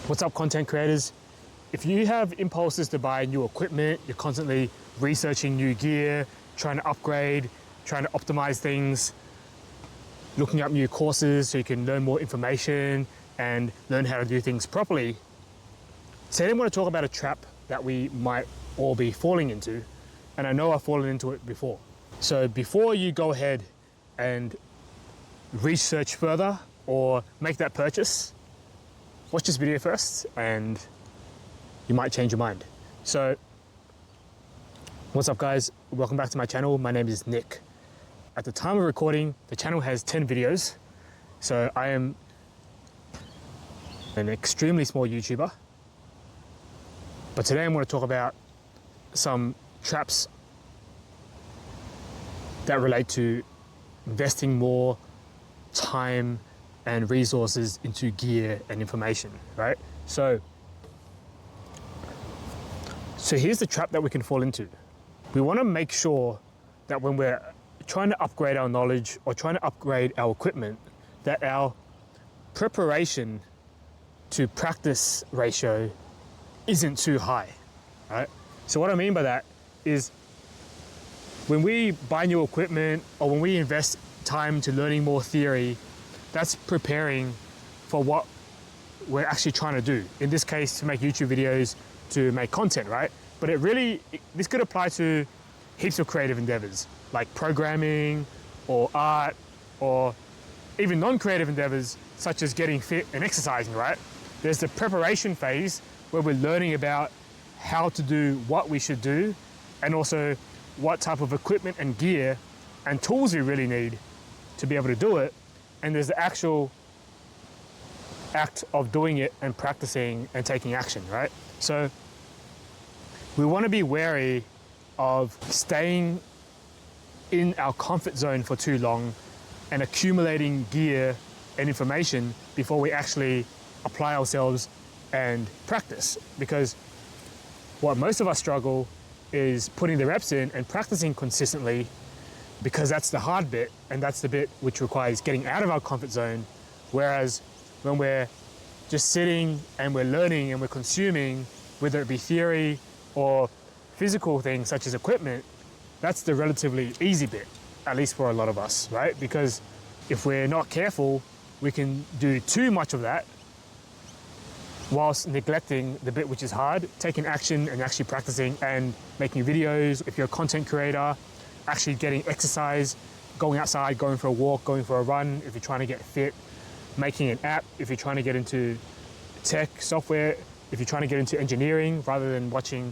What's up, content creators? If you have impulses to buy new equipment, you're constantly researching new gear, trying to upgrade, trying to optimize things, looking up new courses so you can learn more information and learn how to do things properly. Today I want to talk about a trap that we might all be falling into, and I know I've fallen into it before. So before you go ahead and research further or make that purchase, watch this video first and you might change your mind. So what's up, guys? Welcome back to my channel. My name is Nick. At the time of recording, the channel has 10 videos. So I am an extremely small YouTuber. But today I'm going to talk about some traps that relate to investing more time and resources into gear and information, right? So here's the trap that we can fall into. We want to make sure that when we're trying to upgrade our knowledge or trying to upgrade our equipment, that our preparation to practice ratio isn't too high, right? So what I mean by that is when we buy new equipment or when we invest time to learning more theory, that's preparing for what we're actually trying to do. In this case, to make YouTube videos, to make content, right? But this could apply to heaps of creative endeavors like programming or art or even non-creative endeavors such as getting fit and exercising, right? There's the preparation phase where we're learning about how to do what we should do and also what type of equipment and gear and tools we really need to be able to do it. And there's the actual act of doing it and practicing and taking action, right? So we want to be wary of staying in our comfort zone for too long and accumulating gear and information before we actually apply ourselves and practice. Because what most of us struggle is putting the reps in and practicing consistently, because that's the hard bit and that's the bit which requires getting out of our comfort zone. Whereas when we're just sitting and we're learning and we're consuming, whether it be theory or physical things such as equipment, that's the relatively easy bit, at least for a lot of us, right? Because if we're not careful, we can do too much of that whilst neglecting the bit which is hard, taking action and actually practicing and making videos. If you're a content creator, actually getting exercise, going outside, going for a walk, going for a run, if you're trying to get fit, making an app, if you're trying to get into tech, software, if you're trying to get into engineering, rather than watching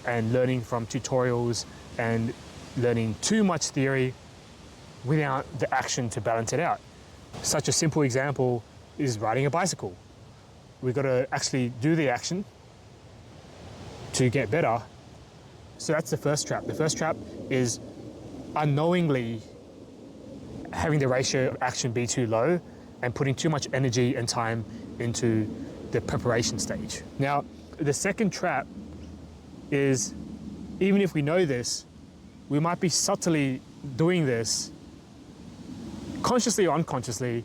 and learning from tutorials and learning too much theory without the action to balance it out. Such a simple example is riding a bicycle. We've got to actually do the action to get better. So that's the first trap. The first trap is unknowingly having the ratio of action be too low and putting too much energy and time into the preparation stage. Now, the second trap is, even if we know this, we might be subtly doing this, consciously or unconsciously,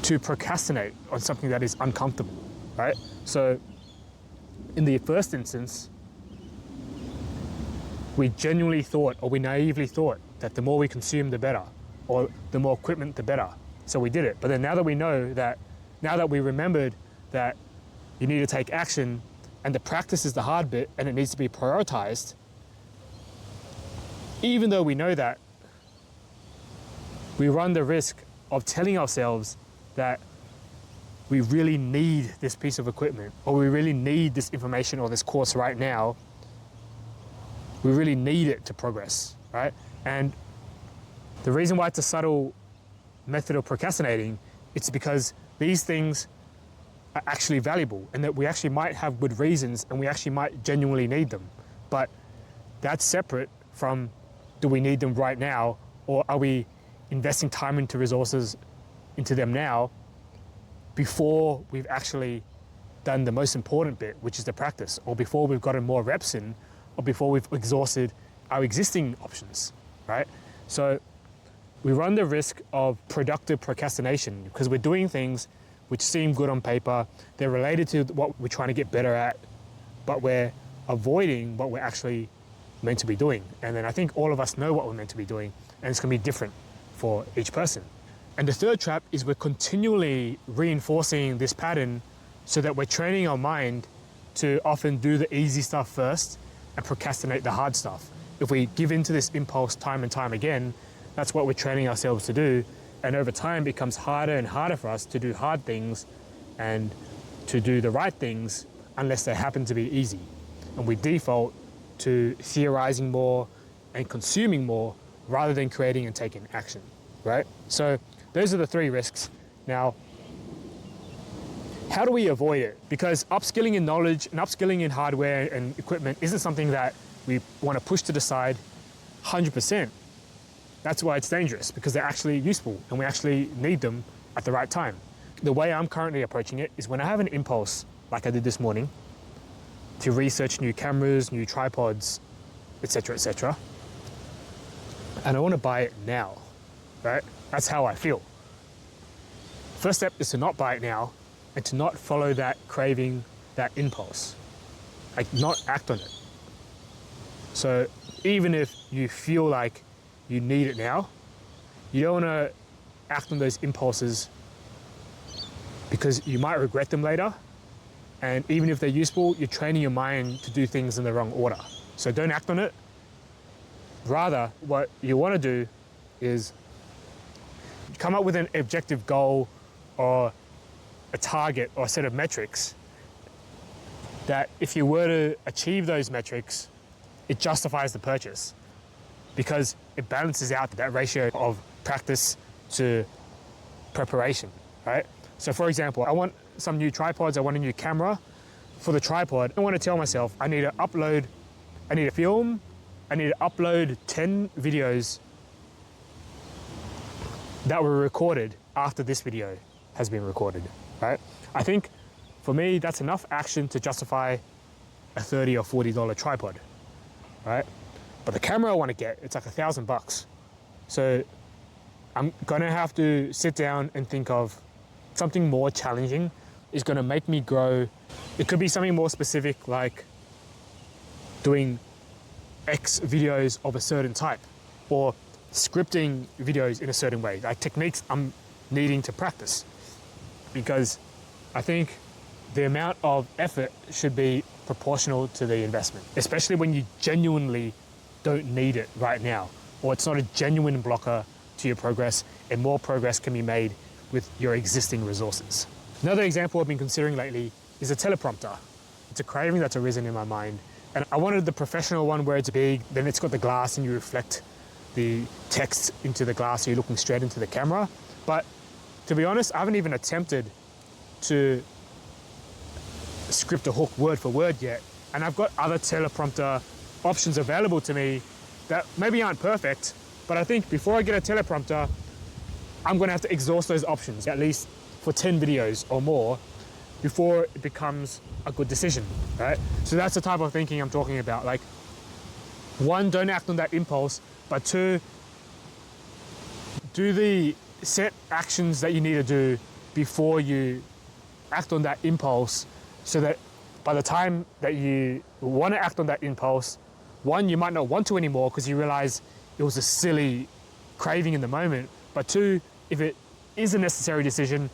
to procrastinate on something that is uncomfortable, right? So in the first instance, we genuinely thought, or we naively thought, that the more we consume, the better, or the more equipment, the better. So we did it. But then now that we know that, now that we remembered that you need to take action and the practice is the hard bit and it needs to be prioritized, even though we know that, we run the risk of telling ourselves that we really need this piece of equipment, or we really need this information or this course right now. We really need it to progress, right? And the reason why it's a subtle method of procrastinating, it's because these things are actually valuable and that we actually might have good reasons and we actually might genuinely need them. But that's separate from, do we need them right now, or are we investing time into resources into them now before we've actually done the most important bit, which is the practice, or before we've gotten more reps in, or before we've exhausted our existing options, right? So we run the risk of productive procrastination because we're doing things which seem good on paper. They're related to what we're trying to get better at, but we're avoiding what we're actually meant to be doing. And then I think all of us know what we're meant to be doing, and it's going to be different for each person. And the third trap is we're continually reinforcing this pattern so that we're training our mind to often do the easy stuff first and procrastinate the hard stuff. If we give into this impulse time and time again, that's what we're training ourselves to do. And over time, it becomes harder and harder for us to do hard things and to do the right things unless they happen to be easy. And we default to theorizing more and consuming more rather than creating and taking action, right? So those are the 3 risks. Now, how do we avoid it? Because upskilling in knowledge and upskilling in hardware and equipment isn't something that we want to push to the side 100%. That's why it's dangerous, because they're actually useful and we actually need them at the right time. The way I'm currently approaching it is when I have an impulse, like I did this morning, to research new cameras, new tripods, etc., and I want to buy it now, right? That's how I feel. First step is to not buy it now and to not follow that craving, that impulse, like not act on it. So even if you feel like you need it now, you don't want to act on those impulses because you might regret them later. And even if they're useful, you're training your mind to do things in the wrong order. So don't act on it. Rather, what you want to do is come up with an objective goal or a target or a set of metrics that if you were to achieve those metrics, it justifies the purchase because it balances out that ratio of practice to preparation, right? So for example, I want some new tripods, I want a new camera. For the tripod, I want to tell myself I need to upload, I need to film, I need to upload 10 videos that were recorded after this video has been recorded, right? I think for me, that's enough action to justify a $30 or $40 tripod, right? But the camera I want to get, it's like $1,000. So I'm gonna have to sit down and think of something more challenging is gonna make me grow. It could be something more specific like doing X videos of a certain type or scripting videos in a certain way, like techniques I'm needing to practice. Because I think the amount of effort should be proportional to the investment, especially when you genuinely don't need it right now, or it's not a genuine blocker to your progress, and more progress can be made with your existing resources. Another example I've been considering lately is a teleprompter. It's a craving that's arisen in my mind. And I wanted the professional one where it's big, then it's got the glass and you reflect the text into the glass so you're looking straight into the camera. But to be honest, I haven't even attempted to script a hook word for word yet. And I've got other teleprompter options available to me that maybe aren't perfect, but I think before I get a teleprompter, I'm gonna have to exhaust those options, at least for 10 videos or more, before it becomes a good decision, right? So that's the type of thinking I'm talking about. Like, 1, don't act on that impulse, but 2, do the set actions that you need to do before you act on that impulse, so that by the time that you want to act on that impulse, 1, you might not want to anymore because you realize it was a silly craving in the moment, but 2, if it is a necessary decision,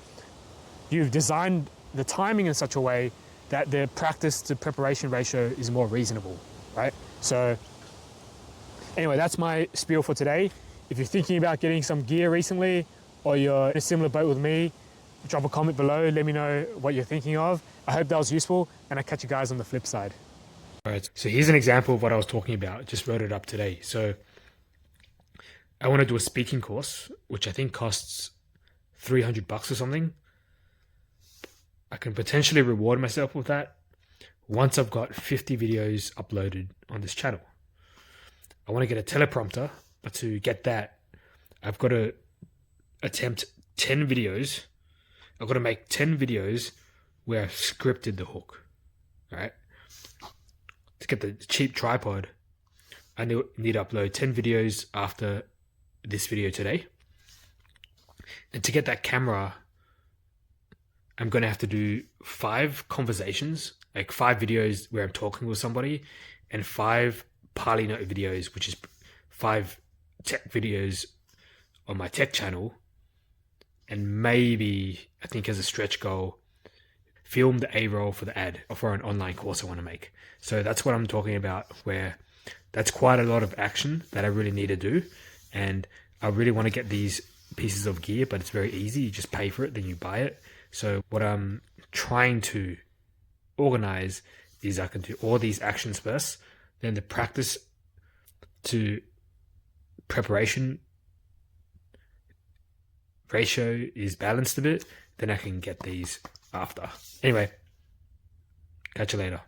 you've designed the timing in such a way that the practice to preparation ratio is more reasonable, right? So anyway, that's my spiel for today. If you're thinking about getting some gear recently, or you're in a similar boat with me, drop a comment below, let me know what you're thinking of. I hope that was useful, and I'll catch you guys on the flip side. All right, so here's an example of what I was talking about. Just wrote it up today. So I want to do a speaking course, which I think costs $300 or something. I can potentially reward myself with that once I've got 50 videos uploaded on this channel. I want to get a teleprompter, but to get that, I've got to attempt 10 videos. I've got to make 10 videos where I've scripted the hook, right? To get the cheap tripod, I need to upload 10 videos after this video today. And to get that camera, I'm going to have to do 5 conversations, like 5 videos where I'm talking with somebody, and 5 Pali Note videos, which is 5 tech videos on my tech channel. And maybe, I think as a stretch goal, film the A-roll for the ad or for an online course I want to make. So that's what I'm talking about, where that's quite a lot of action that I really need to do. And I really want to get these pieces of gear, but it's very easy. You just pay for it, then you buy it. So what I'm trying to organize is I can do all these actions first, then the practice to preparation ratio is balanced a bit, then I can get these after. Anyway, catch you later.